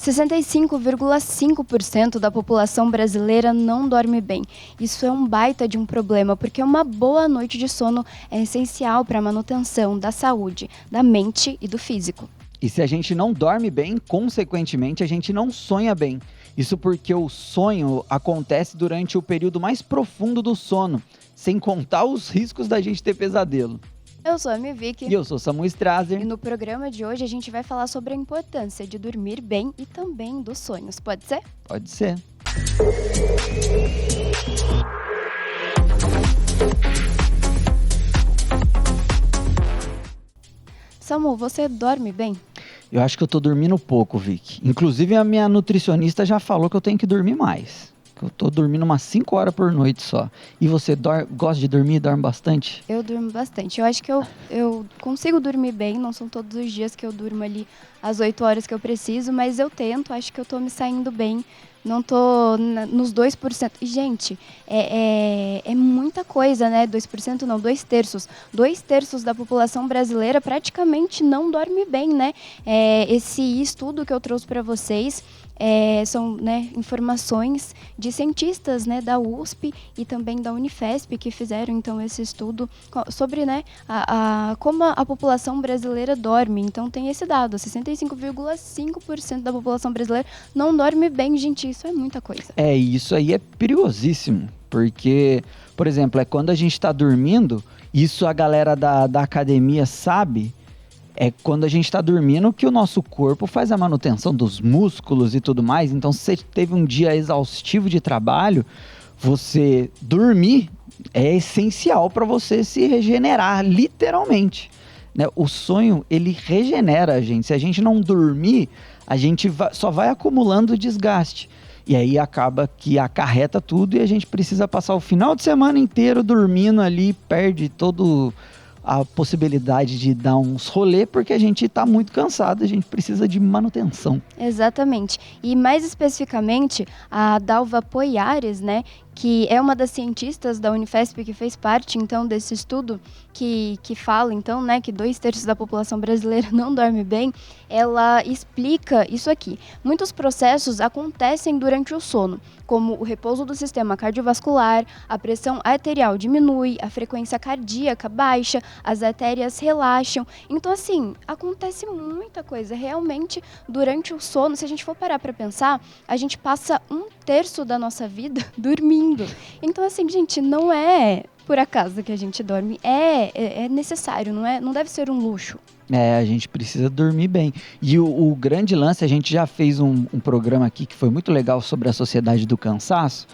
65,5% da população brasileira não dorme bem. Isso é um baita de um problema, porque uma boa noite de sono é essencial para a manutenção da saúde, da mente e do físico. E se a gente não dorme bem, consequentemente, a gente não sonha bem. Isso porque o sonho acontece durante o período mais profundo do sono, sem contar os riscos da gente ter pesadelo. Eu sou a Mivic. E eu sou Samu Strasser. E no programa de hoje a gente vai falar sobre a importância de dormir bem e também dos sonhos. Pode ser? Pode ser. Samu, você dorme bem? Eu acho que eu tô dormindo pouco, Vic. Inclusive, a minha nutricionista já falou que eu tenho que dormir mais. Que eu tô dormindo umas 5 horas por noite só. E você gosta de dormir? Dorme bastante? Eu durmo bastante. Eu acho que eu consigo dormir bem. Não são todos os dias que eu durmo ali as 8 horas que eu preciso, mas eu tento. Acho que eu tô me saindo bem. Não tô nos 2%. E, gente, é muita coisa, né? 2% não, 2/3. 2/3 da população brasileira praticamente não dorme bem, né? Esse estudo que eu trouxe para vocês são, né, informações de cientistas, né, da USP e também da Unifesp que fizeram, então, esse estudo sobre, né, como a população brasileira dorme. Então, tem esse dado, 65,5% da população brasileira não dorme bem, gente. Isso é muita coisa. Isso aí é perigosíssimo, porque, por exemplo, quando a gente está dormindo, isso a galera da academia sabe, quando a gente está dormindo que o nosso corpo faz a manutenção dos músculos e tudo mais. Então, se você teve um dia exaustivo de trabalho, você dormir é essencial para você se regenerar, literalmente, né? O sonho, ele regenera a gente. Se a gente não dormir, a gente só vai acumulando desgaste. E aí acaba que acarreta tudo e a gente precisa passar o final de semana inteiro dormindo ali, perde todo a possibilidade de dar uns rolê, porque a gente está muito cansado, a gente precisa de manutenção. Exatamente. E mais especificamente, a Dalva Poiares, né, que é uma das cientistas da Unifesp que fez parte, então, desse estudo que fala, então, né, que 2/3 da população brasileira não dorme bem, ela explica isso aqui. Muitos processos acontecem durante o sono, como o repouso do sistema cardiovascular, a pressão arterial diminui, a frequência cardíaca baixa, as artérias relaxam. Então, assim, acontece muita coisa. Realmente, durante o sono, se a gente for parar para pensar, a gente passa 1/3 da nossa vida dormindo. Então, assim, gente, não é por acaso que a gente dorme. É necessário, não deve ser um luxo. A gente precisa dormir bem. E o grande lance, a gente já fez um programa aqui que foi muito legal sobre a sociedade do cansaço,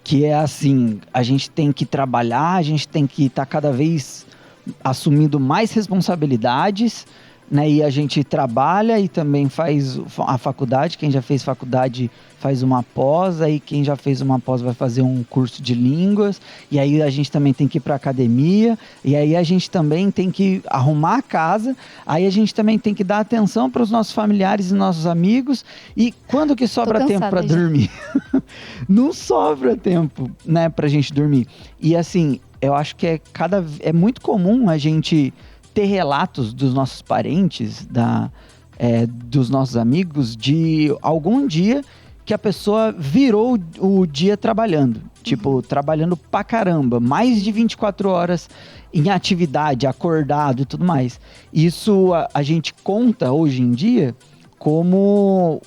que é assim, a gente tem que trabalhar, a gente tem que estar cada vez assumindo mais responsabilidades, né? E a gente trabalha e também faz a faculdade. Quem já fez faculdade faz uma pós, aí quem já fez uma pós vai fazer um curso de línguas, e aí a gente também tem que ir para academia, e aí a gente também tem que arrumar a casa, aí a gente também tem que dar atenção para os nossos familiares e nossos amigos. E quando que sobra tempo para dormir? Não sobra tempo, né, pra gente dormir. E assim, eu acho que é muito comum a gente ter relatos dos nossos parentes, dos nossos amigos, de algum dia que a pessoa virou o dia trabalhando. Tipo, trabalhando pra caramba, mais de 24 horas em atividade, acordado e tudo mais. Isso a gente conta hoje em dia como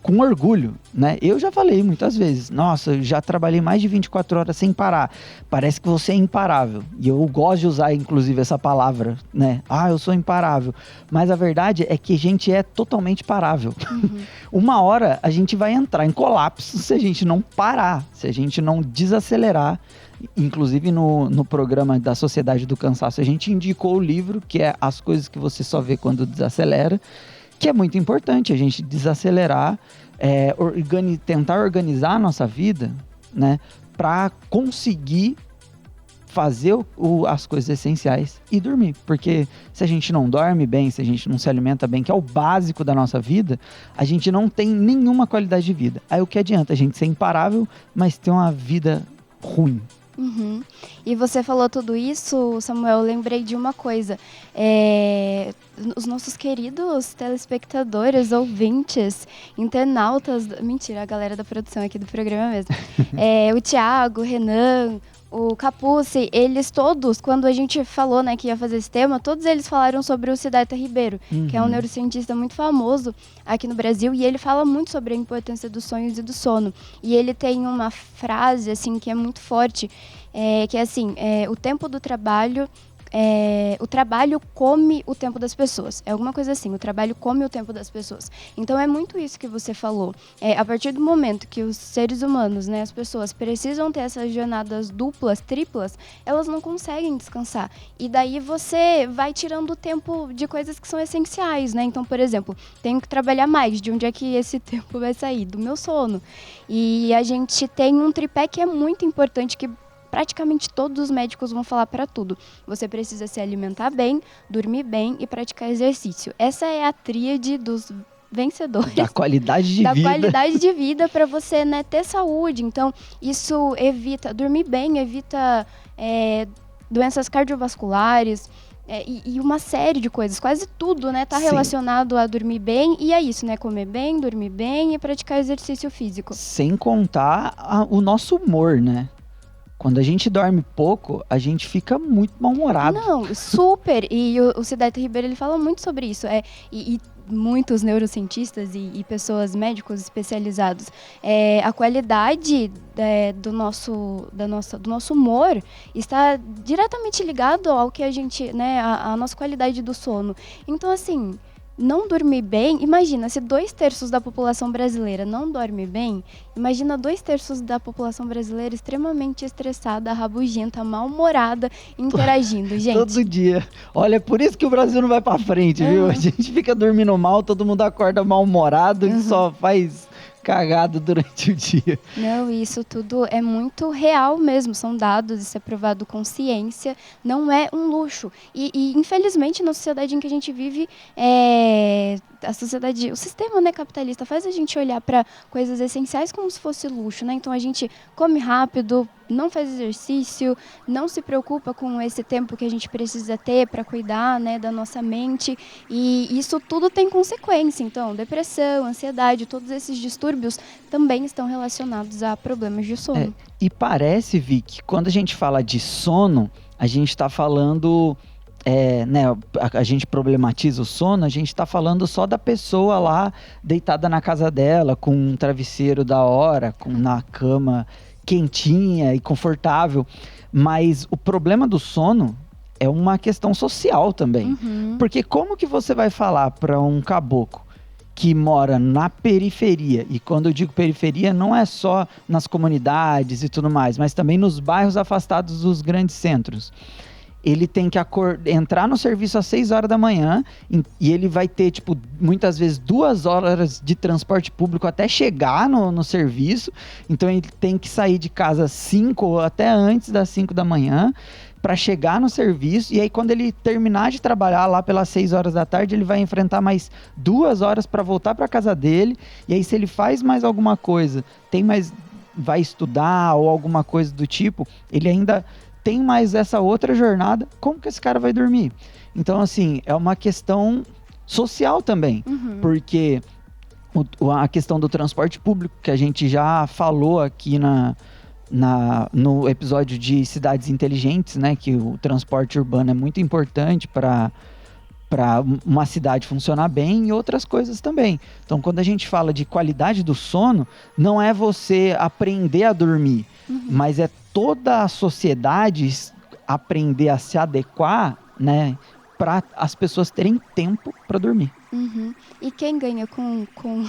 com orgulho, né? Eu já falei muitas vezes, nossa, eu já trabalhei mais de 24 horas sem parar. Parece que você é imparável. E eu gosto de usar, inclusive, essa palavra, né? Eu sou imparável. Mas a verdade é que a gente é totalmente parável. Uhum. Uma hora a gente vai entrar em colapso se a gente não parar, se a gente não desacelerar. Inclusive no programa da Sociedade do Cansaço, a gente indicou o livro, que é As Coisas que Você Só Vê Quando Desacelera, que é muito importante a gente desacelerar, tentar organizar a nossa vida, né, para conseguir fazer as coisas essenciais e dormir. Porque se a gente não dorme bem, se a gente não se alimenta bem, que é o básico da nossa vida, a gente não tem nenhuma qualidade de vida. Aí o que adianta a gente ser imparável, mas ter uma vida ruim? Uhum. E você falou tudo isso, Samuel, eu lembrei de uma coisa. Os nossos queridos telespectadores, ouvintes, internautas... Mentira, a galera da produção aqui do programa mesmo. O Thiago, o Renan, o Capucci, eles todos, quando a gente falou, né, que ia fazer esse tema, todos eles falaram sobre o Siddhartha Ribeiro, que é um neurocientista muito famoso aqui no Brasil, e ele fala muito sobre a importância dos sonhos e do sono. E ele tem uma frase, assim, que é muito forte, que é assim, o tempo do trabalho... o trabalho come o tempo das pessoas. É alguma coisa assim, o trabalho come o tempo das pessoas. Então é muito isso que você falou. A partir do momento que os seres humanos, né, as pessoas, precisam ter essas jornadas duplas, triplas, elas não conseguem descansar. E daí você vai tirando o tempo de coisas que são essenciais, né? Então, por exemplo, tenho que trabalhar mais. De onde é que esse tempo vai sair? Do meu sono. E a gente tem um tripé que é muito importante, que praticamente todos os médicos vão falar para tudo. Você precisa se alimentar bem, dormir bem e praticar exercício. Essa é a tríade dos vencedores. Da qualidade de vida. Da qualidade de vida para você, né, ter saúde. Então, isso evita dormir bem, evita doenças cardiovasculares, e uma série de coisas. Quase tudo, né, tá relacionado a dormir bem. E é isso, né, comer bem, dormir bem e praticar exercício físico. Sem contar o nosso humor, né? Quando a gente dorme pouco, a gente fica muito mal-humorado. Não, super. E o Siddhartha Ribeiro, ele fala muito sobre isso. E muitos neurocientistas e pessoas, médicos especializados. A qualidade do nosso humor está diretamente ligado ao que a gente, né, a nossa qualidade do sono. Então, assim... Não dormir bem, imagina, se 2/3 da população brasileira não dorme bem, imagina 2/3 da população brasileira extremamente estressada, rabugenta, mal-humorada, interagindo, gente. Todo dia. Olha, é por isso que o Brasil não vai pra frente, viu? A gente fica dormindo mal, todo mundo acorda mal-humorado e só faz cagado durante o dia. Não, isso tudo é muito real mesmo, são dados, isso é provado com ciência, não é um luxo. E infelizmente, na sociedade em que a gente vive, a sociedade, o sistema, né, capitalista faz a gente olhar para coisas essenciais como se fosse luxo, né? Então a gente come rápido, não faz exercício, não se preocupa com esse tempo que a gente precisa ter para cuidar, né, da nossa mente, e isso tudo tem consequência. Então, depressão, ansiedade, todos esses distúrbios também estão relacionados a problemas de sono. E parece, Vicky, quando a gente fala de sono, a gente está falando... né, a gente problematiza o sono, a gente está falando só da pessoa lá deitada na casa dela, com um travesseiro da hora, na cama quentinha e confortável. Mas o problema do sono é uma questão social também. Porque como que você vai falar para um caboclo que mora na periferia, e quando eu digo periferia não é só nas comunidades e tudo mais, mas também nos bairros afastados dos grandes centros, ele tem que entrar no serviço às 6 horas da manhã e ele vai ter, tipo, muitas vezes 2 horas de transporte público até chegar no serviço. Então ele tem que sair de casa às 5 ou até antes das 5 da manhã para chegar no serviço. E aí quando ele terminar de trabalhar lá pelas 6 horas da tarde, ele vai enfrentar mais 2 horas para voltar para casa dele. E aí se ele faz mais alguma coisa, vai estudar ou alguma coisa do tipo, ele ainda... tem mais essa outra jornada, como que esse cara vai dormir? Então, assim, é uma questão social também, porque a questão do transporte público, que a gente já falou aqui no episódio de cidades inteligentes, né, que o transporte urbano é muito importante para uma cidade funcionar bem e outras coisas também. Então, quando a gente fala de qualidade do sono, não é você aprender a dormir, mas é toda a sociedade aprender a se adequar, né, para as pessoas terem tempo para dormir. E quem ganha com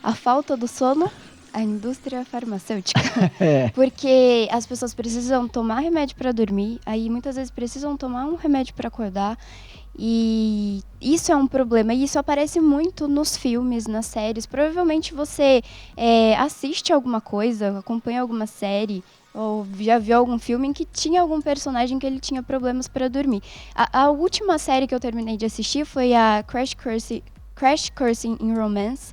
a falta do sono? A indústria farmacêutica. Porque as pessoas precisam tomar remédio para dormir, aí muitas vezes precisam tomar um remédio para acordar. E isso é um problema, e isso aparece muito nos filmes, nas séries. Provavelmente você assiste alguma coisa, acompanha alguma série, ou já viu algum filme em que tinha algum personagem que ele tinha problemas para dormir. A última série que eu terminei de assistir foi a Crash Course in Romance.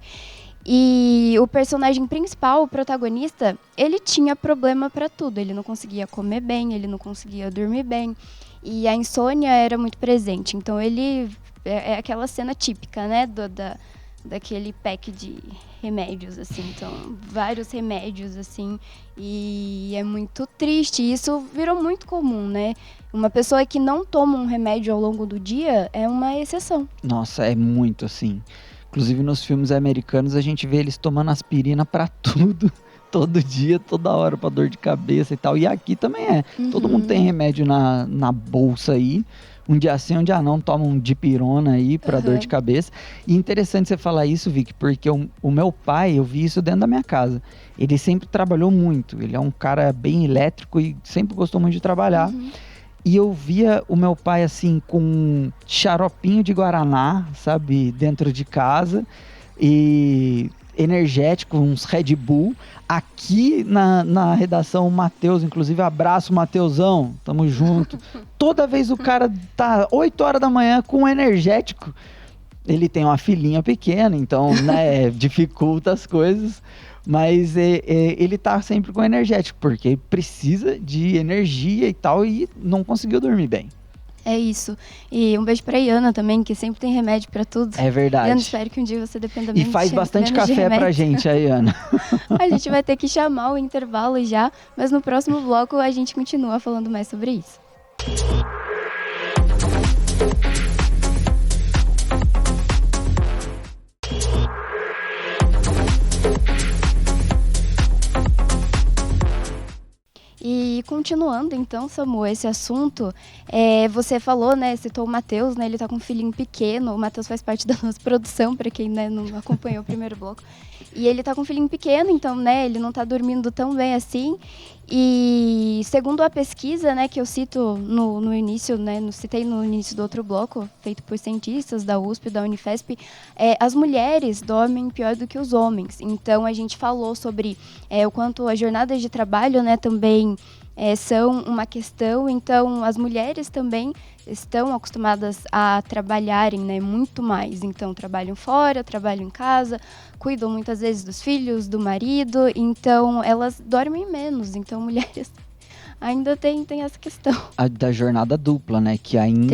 E o personagem principal, o protagonista, ele tinha problema para tudo. Ele não conseguia comer bem, ele não conseguia dormir bem. E a insônia era muito presente. Então ele é aquela cena típica, né, daquele pack de remédios, assim. Então, vários remédios, assim. E é muito triste. Isso virou muito comum, né? Uma pessoa que não toma um remédio ao longo do dia é uma exceção. Nossa, é muito assim. Inclusive nos filmes americanos a gente vê eles tomando aspirina pra tudo, todo dia, toda hora, pra dor de cabeça e tal. E aqui também é. Todo mundo tem remédio na bolsa aí. Um dia sim, um dia não, toma um dipirona aí pra dor de cabeça. E interessante você falar isso, Vicky, porque o meu pai, eu vi isso dentro da minha casa. Ele sempre trabalhou muito. Ele é um cara bem elétrico e sempre gostou muito de trabalhar. E eu via o meu pai, assim, com um xaropinho de guaraná, sabe, dentro de casa. E energético, uns Red Bull. Aqui na redação, o Matheus, inclusive, abraço, Mateusão, tamo junto. Toda vez o cara tá 8 horas da manhã com um energético. Ele tem uma filhinha pequena, então, né, dificulta as coisas. Mas ele tá sempre com energético, porque precisa de energia e tal, e não conseguiu dormir bem. É isso. E um beijo pra Iana também, que sempre tem remédio pra tudo. É verdade. Iana, espero que um dia você dependa menos. E faz bastante café pra gente, a Iana. A gente vai ter que chamar o intervalo já, mas no próximo bloco a gente continua falando mais sobre isso. E continuando, então, Samu, esse assunto, você falou, né, citou o Matheus, né, ele tá com um filhinho pequeno, o Matheus faz parte da nossa produção, para quem, né, não acompanhou o primeiro bloco, e ele tá com um filhinho pequeno, então, né, ele não tá dormindo tão bem assim, e segundo a pesquisa, né, que eu cito no início, né, citei no início do outro bloco, feito por cientistas da USP, da Unifesp, as mulheres dormem pior do que os homens. Então, a gente falou sobre o quanto as jornadas de trabalho, né, também são uma questão. Então, as mulheres também estão acostumadas a trabalharem, né, muito mais. Então, trabalham fora, trabalham em casa, cuidam muitas vezes dos filhos, do marido. Então, elas dormem menos. Então, mulheres ainda tem essa questão. A da jornada dupla, né? Que ainda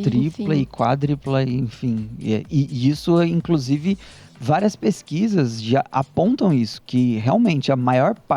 tripla e quádrupla, enfim. E isso, inclusive, várias pesquisas já apontam isso, que realmente a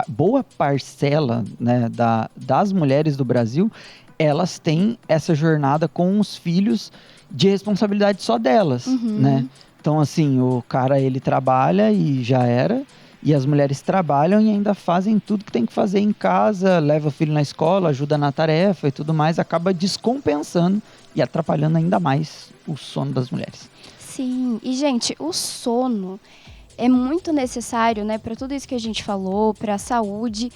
boa parcela, né, das mulheres do Brasil, elas têm essa jornada com os filhos de responsabilidade só delas, né? Então, assim, o cara, ele trabalha e já era, e as mulheres trabalham e ainda fazem tudo que tem que fazer em casa, leva o filho na escola, ajuda na tarefa e tudo mais, acaba descompensando e atrapalhando ainda mais o sono das mulheres. Sim, e gente, o sono é muito necessário, né, para tudo isso que a gente falou, para a saúde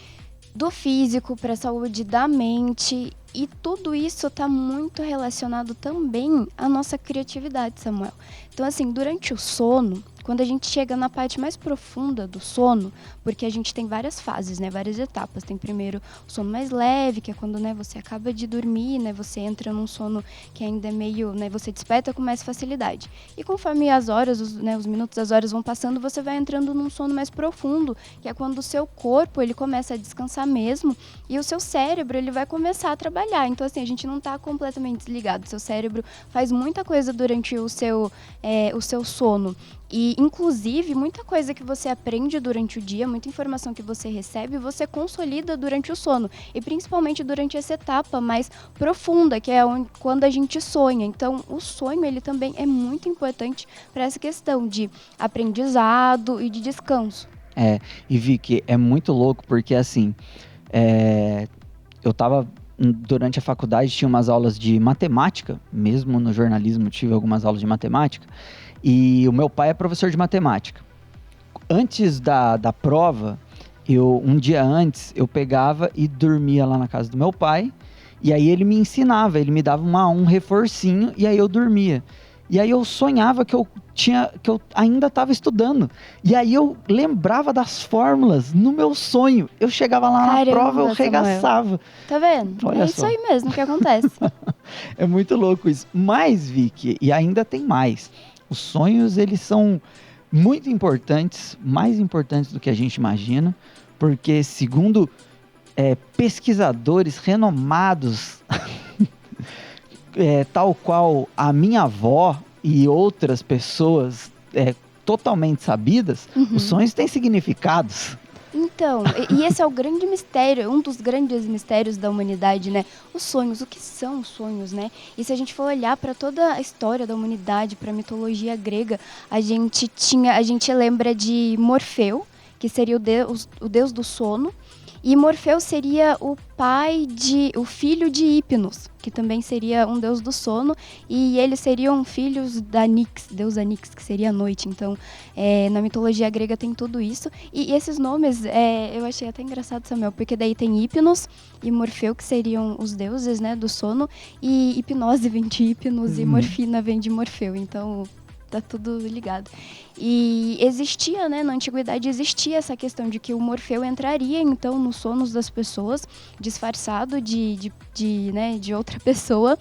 do físico, para a saúde da mente, e tudo isso está muito relacionado também à nossa criatividade, Samuel. Então, assim, durante o sono, quando a gente chega na parte mais profunda do sono, porque a gente tem várias fases, né, várias etapas. Tem primeiro o sono mais leve, que é quando, né, você acaba de dormir, né, você entra num sono que ainda é meio, né, você desperta com mais facilidade. E conforme as horas, os minutos, as horas vão passando, você vai entrando num sono mais profundo, que é quando o seu corpo, ele começa a descansar mesmo, e o seu cérebro, ele vai começar a trabalhar. Então, assim, a gente não está completamente desligado. O seu cérebro faz muita coisa durante o seu sono. E, inclusive, muita coisa que você aprende durante o dia, muita informação que você recebe, você consolida durante o sono. E, principalmente, durante essa etapa mais profunda, que é quando a gente sonha. Então, o sonho, ele também é muito importante para essa questão de aprendizado e de descanso. E Vicky, é muito louco, porque, assim, eu tava... Durante a faculdade tinha umas aulas de matemática, mesmo no jornalismo tive algumas aulas de matemática, e o meu pai é professor de matemática. Antes da prova, um dia antes, eu pegava e dormia lá na casa do meu pai, e aí ele me ensinava, ele me dava um reforcinho, e aí eu dormia. E aí eu sonhava que eu ainda estava estudando. E aí eu lembrava das fórmulas no meu sonho. Eu chegava lá na prova, eu regaçava. Tá vendo? Olha isso aí mesmo que acontece. É muito louco isso. Mas, Vicky, e ainda tem mais. Os sonhos, eles são muito importantes, mais importantes do que a gente imagina, porque segundo pesquisadores renomados, tal qual a minha avó e outras pessoas totalmente sabidas, os sonhos têm significados. Então, e esse é o grande mistério, um dos grandes mistérios da humanidade, né? Os sonhos, o que são os sonhos, né? E se a gente for olhar para toda a história da humanidade, para a mitologia grega, a gente lembra de Morfeu, que seria o deus do sono, e Morfeu seria o filho de Hipnos, que também seria um deus do sono, e eles seriam filhos da Nix, deus Nix, que seria a noite. Então, na mitologia grega tem tudo isso. E esses nomes, eu achei até engraçado, Samuel, porque daí tem Hipnos e Morfeu, que seriam os deuses, né, do sono, e hipnose vem de Hipnos e morfina vem de Morfeu. Então, tá tudo ligado. E existia, né, na antiguidade existia essa questão de que o Morfeu entraria, então, nos sonos das pessoas, disfarçado de outra pessoa,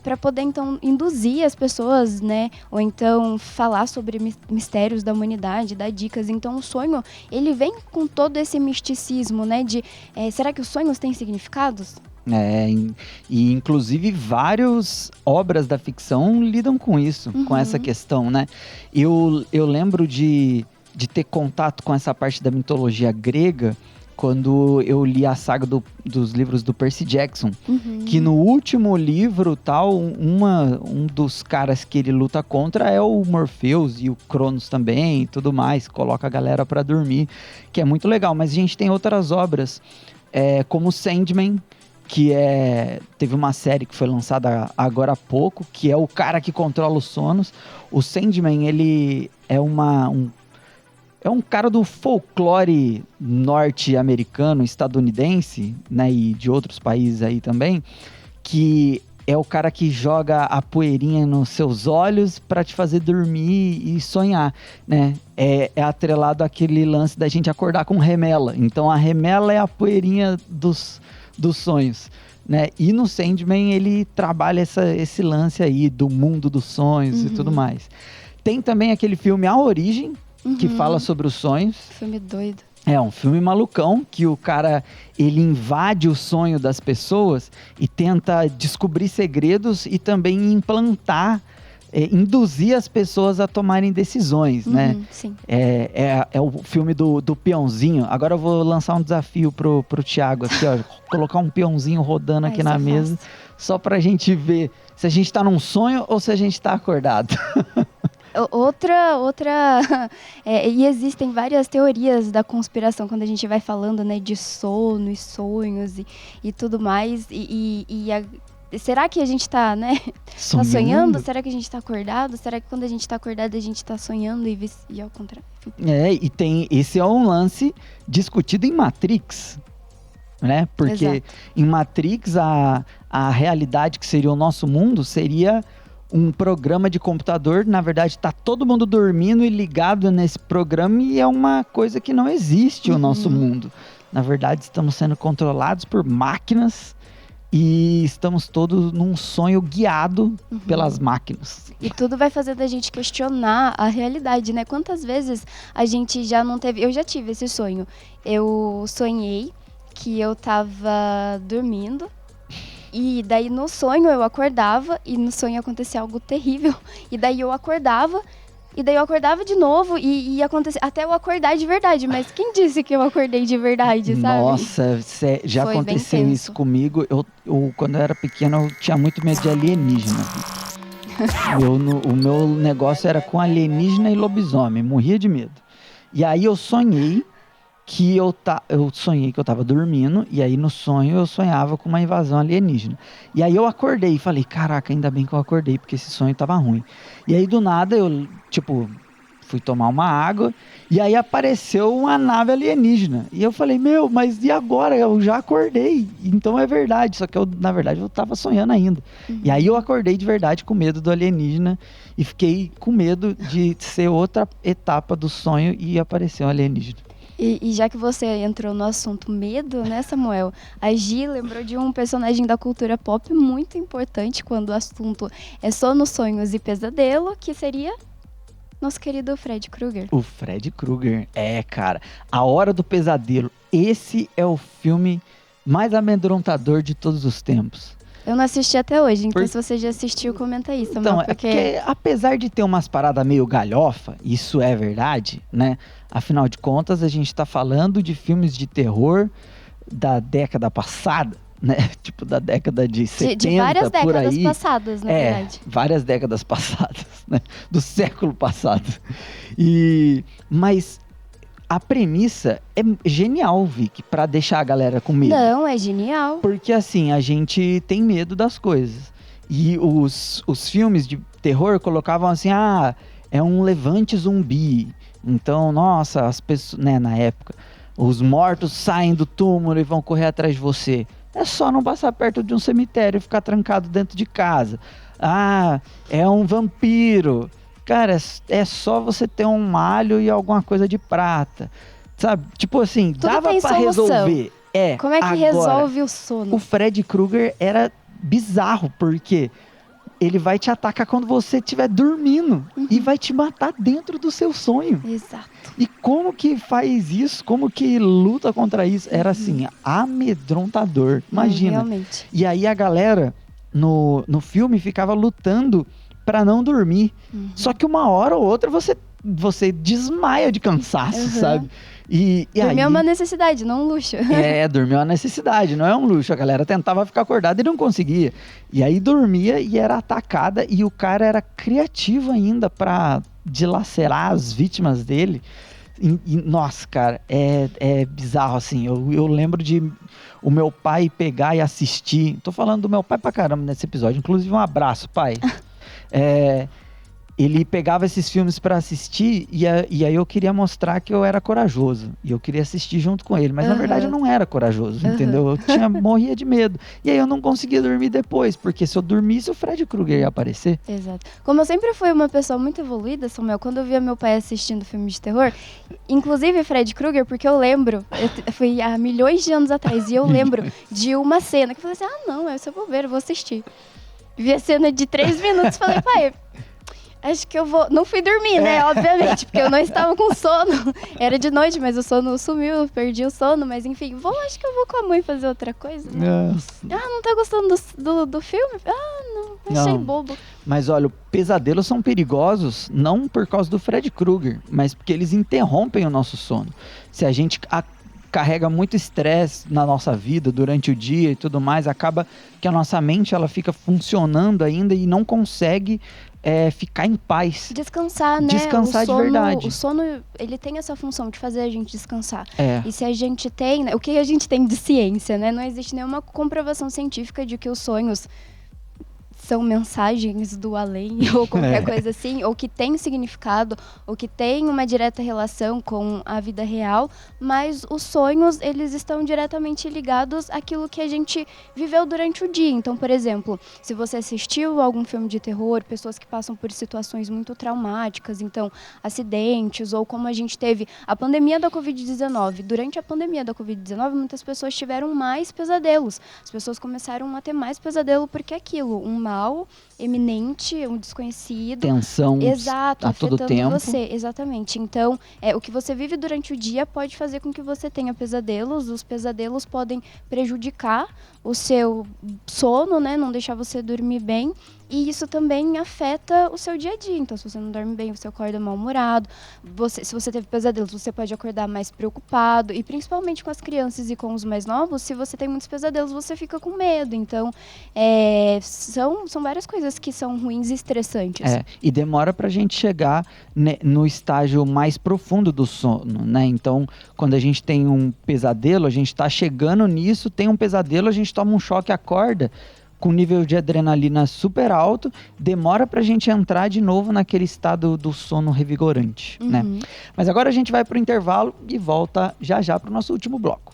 para poder, então, induzir as pessoas, né, ou então falar sobre mistérios da humanidade, dar dicas. Então, o sonho, ele vem com todo esse misticismo, né, será que os sonhos têm significados? E inclusive várias obras da ficção lidam com isso, com essa questão, né? Eu lembro de ter contato com essa parte da mitologia grega quando eu li a saga dos livros do Percy Jackson, que no último livro, tal, um dos caras que ele luta contra é o Morpheus e o Cronos também e tudo mais, coloca a galera pra dormir, que é muito legal. Mas a gente tem outras obras, como Sandman, que teve uma série que foi lançada agora há pouco, que é o cara que controla os sonos. O Sandman, ele é um cara do folclore norte-americano, estadunidense, né, e de outros países aí também, que é o cara que joga a poeirinha nos seus olhos para te fazer dormir e sonhar, né? É atrelado àquele lance da gente acordar com remela. Então a remela é a poeirinha dos sonhos, né? E no Sandman ele trabalha esse lance aí do mundo dos sonhos e tudo mais. Tem também aquele filme A Origem, que fala sobre os sonhos. Filme doido. É um filme malucão, que o cara, ele invade o sonho das pessoas e tenta descobrir segredos e também implantar, induzir as pessoas a tomarem decisões, né? Sim. É o filme do peãozinho. Agora eu vou lançar um desafio pro Thiago aqui, ó. Colocar um peãozinho rodando aqui na mesa, só pra gente ver se a gente tá num sonho ou se a gente tá acordado. E existem várias teorias da conspiração quando a gente vai falando, né, de sono e sonhos e tudo mais. Será que a gente tá, né, tá sonhando? Será que a gente tá acordado? Será que quando a gente tá acordado a gente tá sonhando e ao contrário? Esse é um lance discutido em Matrix, né? Porque Exato. Em Matrix a realidade que seria o nosso mundo seria um programa de computador. Na verdade, está todo mundo dormindo e ligado nesse programa, e é uma coisa que não existe o nosso mundo. Na verdade, estamos sendo controlados por máquinas e estamos todos num sonho guiado pelas máquinas. E tudo vai fazer da gente questionar a realidade, né? Quantas vezes a gente já não teve... Eu já tive esse sonho. Eu sonhei que eu tava dormindo, e daí no sonho eu acordava, e no sonho acontecia algo terrível, e daí eu acordava de novo, e acontecia até eu acordar de verdade. Mas quem disse que eu acordei de verdade, sabe? Nossa, já Foi aconteceu isso comigo. Eu, quando eu era pequeno, eu tinha muito medo de alienígena. O meu negócio era com alienígena e lobisomem, morria de medo. E aí eu sonhei que eu tava dormindo, e aí no sonho eu sonhava com uma invasão alienígena. E aí eu acordei e falei, caraca, ainda bem que eu acordei, porque esse sonho tava ruim. E aí do nada eu, fui tomar uma água, e aí apareceu uma nave alienígena. E eu falei, mas e agora? Eu já acordei, então é verdade. Só que na verdade eu tava sonhando ainda. E aí eu acordei de verdade com medo do alienígena, e fiquei com medo de ser outra etapa do sonho e aparecer um alienígena. E já que você entrou no assunto medo, né, Samuel? A Gi lembrou de um personagem da cultura pop muito importante quando o assunto é sono, sonhos e pesadelo, que seria... Nosso querido Fred Krueger. O Fred Krueger, cara. A Hora do Pesadelo. Esse é o filme mais amedrontador de todos os tempos. Eu não assisti até hoje, então se você já assistiu, comenta isso. Então, porque... porque apesar de ter umas paradas meio galhofa, isso é verdade, né? Afinal de contas, a gente tá falando de filmes de terror da década passada, né? Tipo, da década de 70, de várias por décadas aí. passadas, na verdade. Várias décadas passadas, né? Do século passado. Mas a premissa é genial, Vicky, pra deixar a galera com medo. Não, é genial. Porque assim, a gente tem medo das coisas. E os filmes de terror colocavam assim, é um levante zumbi. Então, nossa, as pessoas, né, na época, os mortos saem do túmulo e vão correr atrás de você. É só não passar perto de um cemitério e ficar trancado dentro de casa. É um vampiro. Cara, é só você ter um malho e alguma coisa de prata. Sabe? Tipo assim, tudo dava tem pra solução. resolver. Como é que agora, resolve o sono? O Fred Krueger era bizarro, porque ele vai te atacar quando você estiver dormindo e vai te matar dentro do seu sonho. Exato. E como que faz isso? Como que luta contra isso? Era assim, amedrontador. Imagina. Realmente. E aí a galera no filme ficava lutando pra não dormir. Só que uma hora ou outra você desmaia de cansaço, sabe? E dormir aí, é uma necessidade, não um luxo. dormir é uma necessidade, não é um luxo. A galera tentava ficar acordada e não conseguia. E aí dormia e era atacada, e o cara era criativo ainda pra dilacerar as vítimas dele. Nossa, cara, é bizarro, assim. Eu lembro de o meu pai pegar e assistir. Tô falando do meu pai pra caramba nesse episódio. Inclusive, um abraço, pai. Ele pegava esses filmes pra assistir e aí eu queria mostrar que eu era corajoso. E eu queria assistir junto com ele. Mas na verdade eu não era corajoso, entendeu? Eu morria de medo. E aí eu não conseguia dormir depois, porque se eu dormisse o Fred Krueger ia aparecer. Exato. Como eu sempre fui uma pessoa muito evoluída, Samuel, quando eu via meu pai assistindo filme de terror, inclusive Fred Krueger, porque eu lembro, foi há milhões de anos atrás, e eu lembro de uma cena que eu falei assim, não, essa eu vou ver, eu vou assistir. Vi a cena de 3 minutos e falei, pai, acho que eu vou... Não fui dormir, né? Obviamente, porque eu não estava com sono. Era de noite, mas o sono sumiu, eu perdi o sono. Mas enfim, acho que eu vou com a mãe fazer outra coisa. Né? Não tá gostando do filme? Não, achei bobo. Mas olha, pesadelos são perigosos não por causa do Fred Krueger, mas porque eles interrompem o nosso sono. Se a gente carrega muito estresse na nossa vida durante o dia e tudo mais, acaba que a nossa mente ela fica funcionando ainda e não consegue ficar em paz. Descansar, né? Descansar de verdade. O sono, ele tem essa função de fazer a gente descansar. É. E se a gente tem... Né, o que a gente tem de ciência, né? Não existe nenhuma comprovação científica de que os sonhos são mensagens do além ou qualquer coisa assim, ou que tem significado, ou que tem uma direta relação com a vida real, mas os sonhos, eles estão diretamente ligados àquilo que a gente viveu durante o dia. Então, por exemplo, se você assistiu algum filme de terror, pessoas que passam por situações muito traumáticas, então, acidentes, ou como a gente teve a pandemia da Covid-19. Durante a pandemia da Covid-19, muitas pessoas tiveram mais pesadelos. As pessoas começaram a ter mais pesadelo porque aquilo, um mal eminente, um desconhecido. Tensão. Exato, a todo tempo. você, exatamente. Então, o que você vive durante o dia pode fazer com que você tenha pesadelos. Os pesadelos podem prejudicar o seu sono, né? Não deixar você dormir bem. E isso também afeta o seu dia a dia. Então, se você não dorme bem, você acorda mal-humorado. Se você teve pesadelos, você pode acordar mais preocupado. E principalmente com as crianças e com os mais novos, se você tem muitos pesadelos, você fica com medo. Então, são várias coisas que são ruins e estressantes. E demora pra gente chegar no estágio mais profundo do sono, né? Então, quando a gente tem um pesadelo, a gente tá chegando nisso, tem um pesadelo, a gente toma um choque, acorda com nível de adrenalina super alto, demora pra gente entrar de novo naquele estado do sono revigorante, né? Mas agora a gente vai pro intervalo e volta já pro nosso último bloco.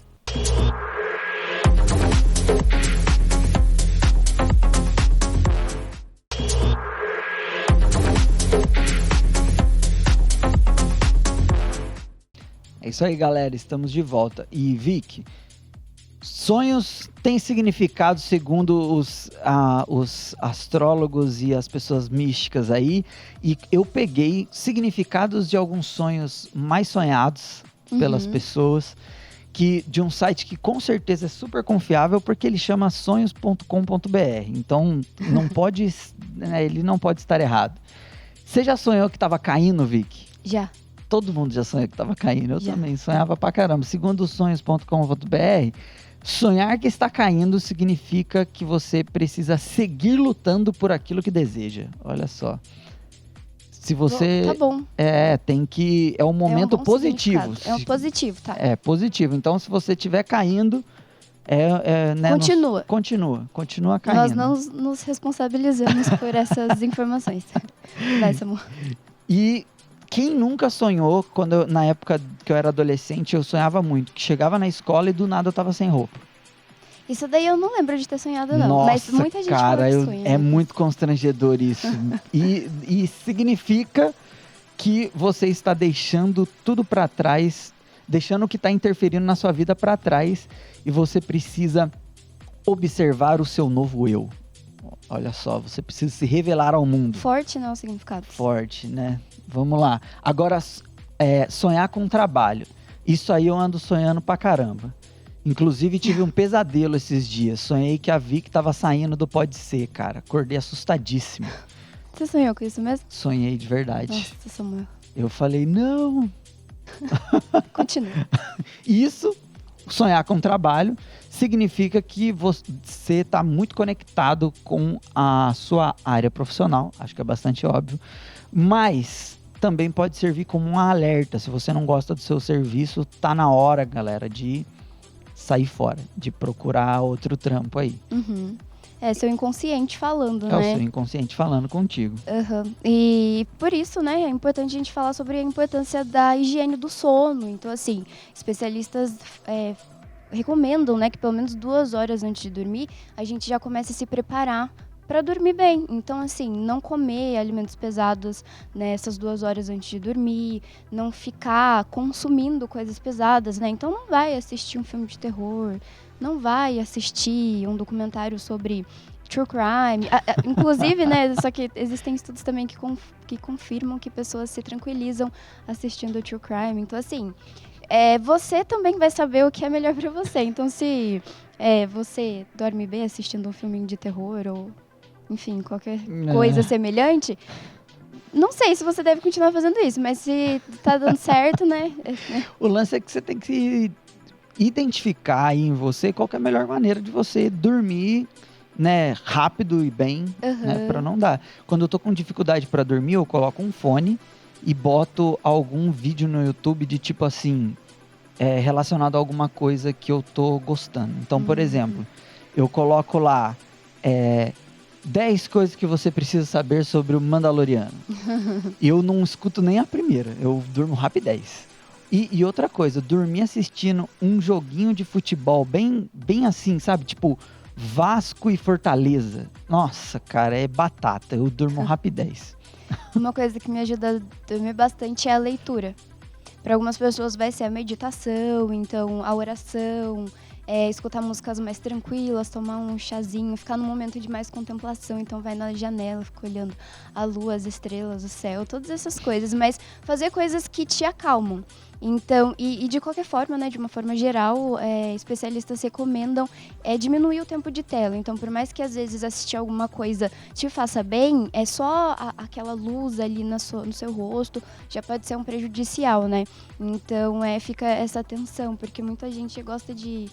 É isso aí, galera, estamos de volta. E Vicky, Sonhos têm significado segundo os astrólogos e as pessoas místicas aí. E eu peguei significados de alguns sonhos mais sonhados pelas pessoas, de um site que com certeza é super confiável, porque ele chama sonhos.com.br. Então não pode, né, ele não pode estar errado. Você já sonhou que estava caindo, Vicky? Já. Todo mundo já sonhou que estava caindo. Eu Já. também sonhava pra caramba. Segundo sonhos.com.br, sonhar que está caindo significa que você precisa seguir lutando por aquilo que deseja. Olha só. Se você... Tá bom. tem que... É um momento positivo. É um positivo, tá? É positivo. Então, se você estiver caindo... né, Continua caindo. Nós não nos responsabilizamos por essas informações. Vai, Samu. E quem nunca sonhou, na época que eu era adolescente, eu sonhava muito, que chegava na escola e do nada eu tava sem roupa. Isso daí eu não lembro de ter sonhado, não. Nossa, mas muita gente cara, fala que sonha. É muito constrangedor isso. e significa que você está deixando tudo para trás, deixando o que está interferindo na sua vida para trás, e você precisa observar o seu novo eu. Olha só, você precisa se revelar ao mundo. Forte, não, o significado. Forte, né? Vamos lá. Agora, sonhar com trabalho. Isso aí eu ando sonhando pra caramba. Inclusive, tive um pesadelo esses dias. Sonhei que a Vicky tava saindo do Pode Ser, cara. Acordei assustadíssimo. Você sonhou com isso mesmo? Sonhei de verdade. Nossa, Samuel. Eu falei, não. Continua. Isso, sonhar com trabalho, significa que você está muito conectado com a sua área profissional. Acho que é bastante óbvio. Mas também pode servir como um alerta. Se você não gosta do seu serviço, tá na hora, galera, de sair fora, de procurar outro trampo aí. Uhum. É seu inconsciente falando, né? É o seu inconsciente falando contigo. Uhum. E por isso, né, é importante a gente falar sobre a importância da higiene do sono. Então, assim, especialistas recomendam, né, que pelo menos 2 horas antes de dormir, a gente já comece a se preparar para dormir bem. Então, assim, não comer alimentos pesados nessas 2 horas antes de dormir, não ficar consumindo coisas pesadas, né? Então, não vai assistir um filme de terror, não vai assistir um documentário sobre true crime. Inclusive, né, só que existem estudos também que confirmam que pessoas se tranquilizam assistindo true crime. Então, assim, você também vai saber o que é melhor para você. Então, se você dorme bem assistindo um filme de terror ou, enfim, qualquer coisa semelhante, não sei se você deve continuar fazendo isso, mas se tá dando certo, né? O lance é que você tem que identificar aí em você qual que é a melhor maneira de você dormir, né, rápido e bem, né, para não dar. Quando eu tô com dificuldade para dormir, eu coloco um fone e boto algum vídeo no YouTube de tipo assim, relacionado a alguma coisa que eu tô gostando. Então, por exemplo, eu coloco lá 10 coisas que você precisa saber sobre o Mandaloriano. Eu não escuto nem a primeira, eu durmo rapidez. E outra coisa, dormir assistindo um joguinho de futebol bem, bem assim, sabe? Tipo, Vasco e Fortaleza. Nossa, cara, é batata. Eu durmo rapidez. Uma coisa que me ajuda a dormir bastante é a leitura. Para algumas pessoas vai ser a meditação, então a oração, escutar músicas mais tranquilas, tomar um chazinho, ficar num momento de mais contemplação. Então vai na janela, fica olhando a lua, as estrelas, o céu, todas essas coisas. Mas fazer coisas que te acalmam. Então, e de qualquer forma, né, de uma forma geral, especialistas recomendam diminuir o tempo de tela. Então, por mais que às vezes assistir alguma coisa te faça bem, é só aquela luz ali no seu rosto já pode ser um prejudicial, né? Então, fica essa atenção, porque muita gente gosta de...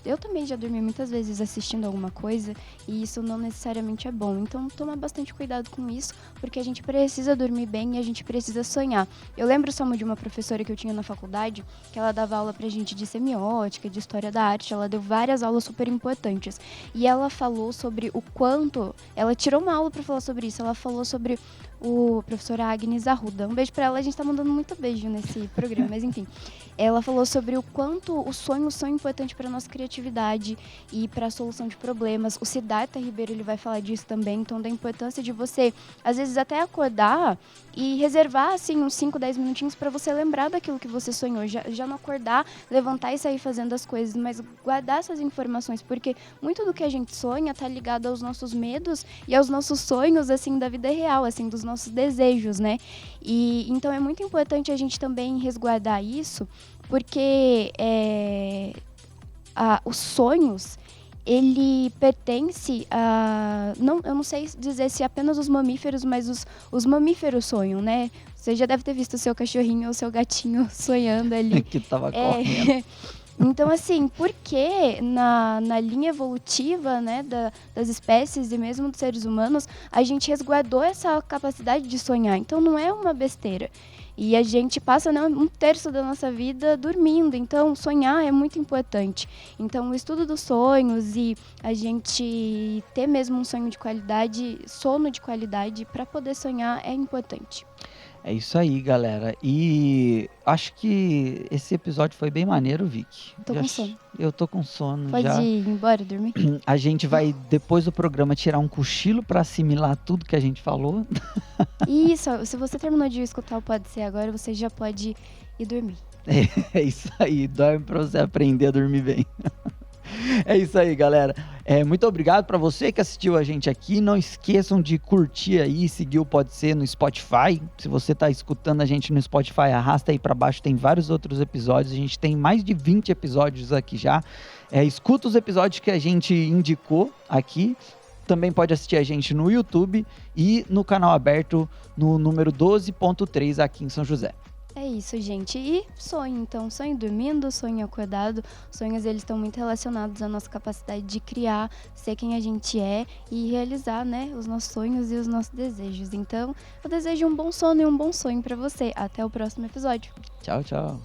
Eu também já dormi muitas vezes assistindo alguma coisa e isso não necessariamente é bom. Então, toma bastante cuidado com isso, porque a gente precisa dormir bem e a gente precisa sonhar. Eu lembro só de uma professora que eu tinha na faculdade, que ela dava aula pra gente de semiótica, de história da arte, ela deu várias aulas super importantes. E ela falou sobre o quanto... Ela tirou uma aula pra falar sobre isso, ela falou sobre a professora Agnes Arruda. Um beijo para ela, a gente tá mandando muito beijo nesse programa, mas enfim. Ela falou sobre o quanto os sonhos são importantes para nossa criatividade e para a solução de problemas. O Siddhartha Ribeiro, ele vai falar disso também, então da importância de você, às vezes, até acordar e reservar, assim, uns 5, 10 minutinhos para você lembrar daquilo que você sonhou. Já não acordar, levantar e sair fazendo as coisas, mas guardar essas informações, porque muito do que a gente sonha tá ligado aos nossos medos e aos nossos sonhos, assim, da vida real, assim, dos nossos desejos, né? E então é muito importante a gente também resguardar isso, porque os sonhos, ele pertence a... eu não sei dizer se apenas os mamíferos, mas os mamíferos sonham, né? Você já deve ter visto o seu cachorrinho ou o seu gatinho sonhando ali. Que tava correndo. Então, assim, porque na linha evolutiva, né, das espécies e mesmo dos seres humanos, a gente resguardou essa capacidade de sonhar. Então, não é uma besteira. E a gente passa, né, 1/3 da nossa vida dormindo. Então, sonhar é muito importante. Então, o estudo dos sonhos e a gente ter mesmo um sonho de qualidade, sono de qualidade, para poder sonhar é importante. É isso aí, galera. E acho que esse episódio foi bem maneiro, Vicky. Tô com sono. Eu tô com sono Pode já. ir embora dormir? A gente vai, depois do programa, tirar um cochilo para assimilar tudo que a gente falou. Isso, se você terminou de escutar o Pode Ser agora, você já pode ir dormir. É isso aí, dorme pra você aprender a dormir bem. É isso aí, galera. Muito obrigado para você que assistiu a gente aqui. Não esqueçam de curtir aí, seguir o Pode Ser no Spotify. Se você tá escutando a gente no Spotify, arrasta aí para baixo, tem vários outros episódios. A gente tem mais de 20 episódios aqui já. Escuta os episódios que a gente indicou aqui. Também pode assistir a gente no YouTube e no canal aberto no número 12.3 aqui em São José. É isso, gente. E sonho, então. Sonho dormindo, sonho acordado. Sonhos, eles estão muito relacionados à nossa capacidade de criar, ser quem a gente é e realizar, né, os nossos sonhos e os nossos desejos. Então, eu desejo um bom sono e um bom sonho pra você. Até o próximo episódio. Tchau, tchau.